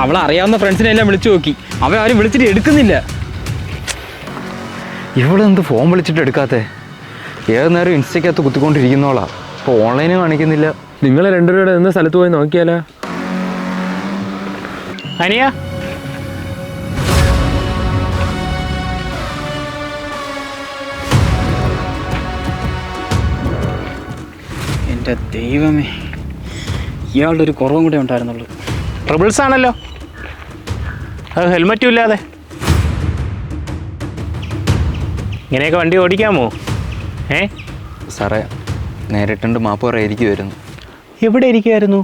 അവളെ അറിയാവുന്ന ഫ്രണ്ട്സിനെ എല്ലാം വിളിച്ചു നോക്കി, അവരാരും വിളിച്ചിട്ട് എടുക്കുന്നില്ല. ഇവളെന്ത് ഫോൺ വിളിച്ചിട്ട് എടുക്കാത്തേ? ഏത് നേരം ഇൻസ്റ്റയ്ക്കകത്ത് കുത്തിക്കൊണ്ടിരിക്കുന്നോളാ. ഇപ്പോൾ ഓൺലൈന് കാണിക്കുന്നില്ല. നിങ്ങൾ രണ്ടുപേരുടെ നിന്ന് സ്ഥലത്ത് പോയി നോക്കിയാലോ? അനിയ, എൻ്റെ ദൈവമേ, ഇയാളുടെ ഒരു കുറവും കൂടെ ഉണ്ടായിരുന്നുള്ളൂ. ട്രിബിൾസ് ആണല്ലോ, അത് ഹെൽമറ്റും ഇല്ലാതെ. ഇങ്ങനെയൊക്കെ വണ്ടി ഓടിക്കാമോ? സാറേ, നേരിട്ടുണ്ട് മാപ്പ് പറയായിരിക്കുമായിരുന്നു. എവിടെ ഇരിക്കുമായിരുന്നു?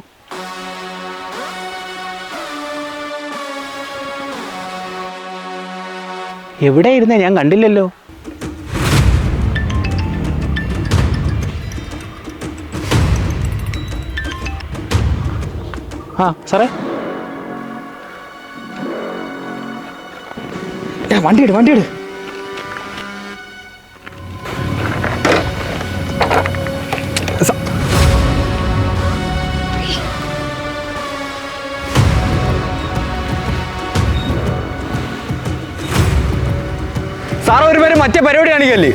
എവിടെ ഇരുന്നേ? ഞാൻ കണ്ടില്ലല്ലോ. ആ സാറേ, വണ്ടി എടു. സാറ് ഒരു പേര് മറ്റേ പരിപാടി കാണിക്കല്ലേ?